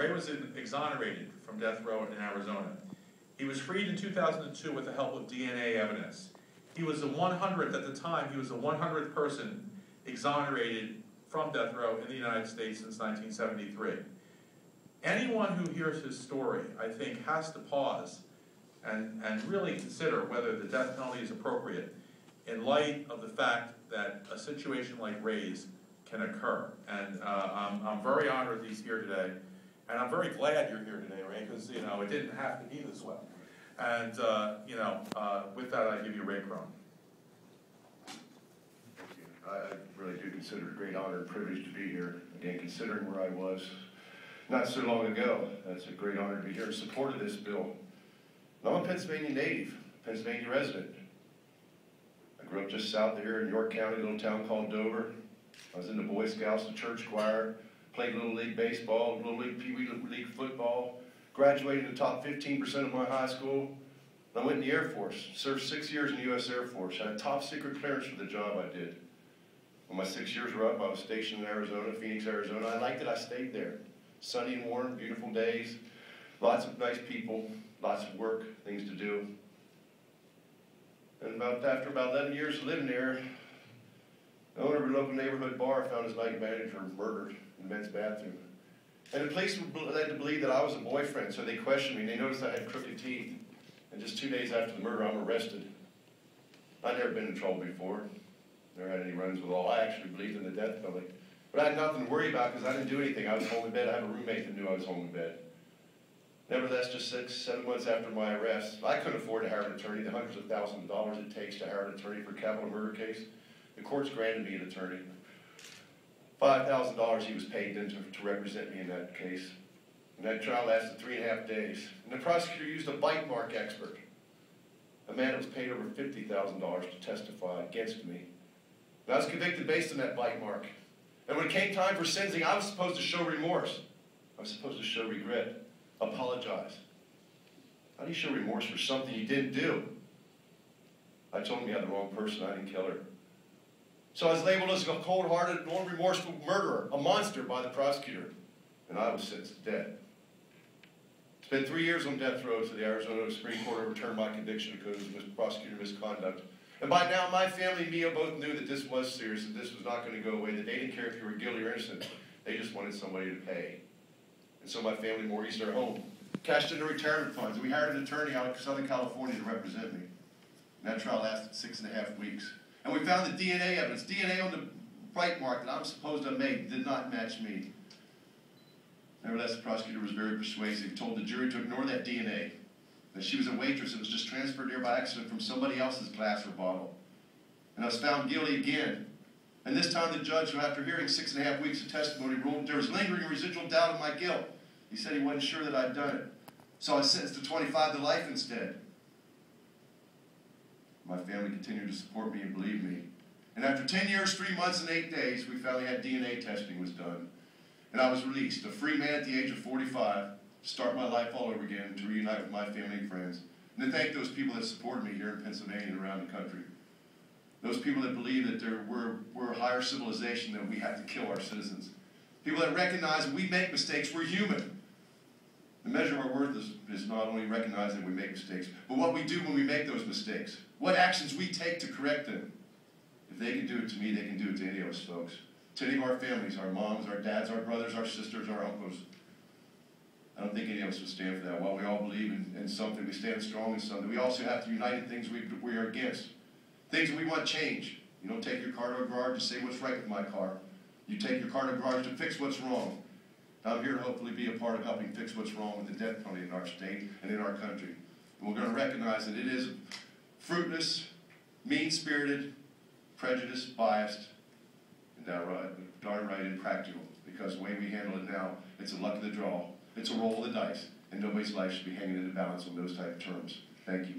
Ray was exonerated from death row in Arizona. He was freed in 2002 with the help of DNA evidence. He was the 100th, at the time, he was the 100th person exonerated from death row in the United States since 1973. Anyone who hears his story, I think, has to pause and really consider whether the death penalty is appropriate in light of the fact that a situation like Ray's can occur. And I'm very honored that he's here today, and I'm very glad you're here today, Ray, because it didn't have to be this way. And with that, I give you Ray Crone. Thank you. I really do consider it a great honor and privilege to be here. Again, considering where I was not so long ago, it's a great honor to be here in support of this bill. I'm a Pennsylvania native, Pennsylvania resident. I grew up just south of here in York County, a little town called Dover. I was in the Boy Scouts, the church choir, played Little League baseball, Little League Pee Wee League football, graduated in the top 15% of my high school. I went in the Air Force, served 6 years in the U.S. Air Force, had a top secret clearance for the job I did. When my 6 years were up, I was stationed in Arizona, Phoenix, Arizona. I liked it, I stayed there. Sunny and warm, beautiful days, lots of nice people, lots of work, things to do. And after about 11 years of living there, the owner of a local neighborhood bar found his night manager murdered in the men's bathroom. And the police were led to believe that I was a boyfriend, so they questioned me. They noticed I had crooked teeth. And just 2 days after the murder, I'm arrested. I'd never been in trouble before. Never had any runs with law. I actually believed in the death penalty. But I had nothing to worry about because I didn't do anything. I was home in bed. I had a roommate that knew I was home in bed. Nevertheless, just 7 months after my arrest, I couldn't afford to hire an attorney, the hundreds of thousands of dollars it takes to hire an attorney for a capital murder case. The courts granted me an attorney. $5,000 he was paid then to represent me in that case. And that trial lasted 3.5 days. And the prosecutor used a bite mark expert, a man that was paid over $50,000 to testify against me. And I was convicted based on that bite mark. And when it came time for sentencing, I was supposed to show remorse. I was supposed to show regret, apologize. How do you show remorse for something you didn't do? I told him he had the wrong person. I didn't kill her. So I was labeled as a cold-hearted, non-remorseful murderer, a monster by the prosecutor. And I was sentenced to death. Spent 3 years on death row, so the Arizona Supreme Court overturned my conviction because of prosecutor misconduct. And by now, my family and me both knew that this was serious, that this was not going to go away, that they didn't care if you were guilty or innocent. They just wanted somebody to pay. And so my family mortgaged their home, cashed in their retirement funds. We hired an attorney out of Southern California to represent me. And that trial lasted 6.5 weeks. And we found the DNA evidence. DNA on the bite mark that I'm supposed to have made did not match me. Nevertheless, the prosecutor was very persuasive. He told the jury to ignore that DNA, that she was a waitress that was just transferred here by accident from somebody else's glass or bottle. And I was found guilty again. And this time the judge, after hearing 6.5 weeks of testimony, ruled that there was lingering and residual doubt of my guilt. He said he wasn't sure that I'd done it. So I was sentenced to 25 to life instead. My family continued to support me and believe me. And after 10 years, 3 months, and 8 days, we finally had DNA testing was done. And I was released, a free man at the age of 45, to start my life all over again, to reunite with my family and friends, and to thank those people that supported me here in Pennsylvania and around the country. Those people that believe that we're a higher civilization, that we have to kill our citizens. People that recognize that we make mistakes, we're human. The measure of our worth is not only recognizing that we make mistakes, but what we do when we make those mistakes. What actions we take to correct them. If they can do it to me, they can do it to any of us folks. To any of our families, our moms, our dads, our brothers, our sisters, our uncles. I don't think any of us would stand for that. While we all believe in something, we stand strong in something. We also have to unite in things we are against. Things we want change. You don't take your car to a garage and say what's right with my car. You take your car to a garage to fix what's wrong. I'm here to hopefully be a part of helping fix what's wrong with the death penalty in our state and in our country. And we're going to recognize that it is fruitless, mean-spirited, prejudiced, biased, and downright impractical. Because the way we handle it now, it's a luck of the draw. It's a roll of the dice. And nobody's life should be hanging in the balance on those type of terms. Thank you.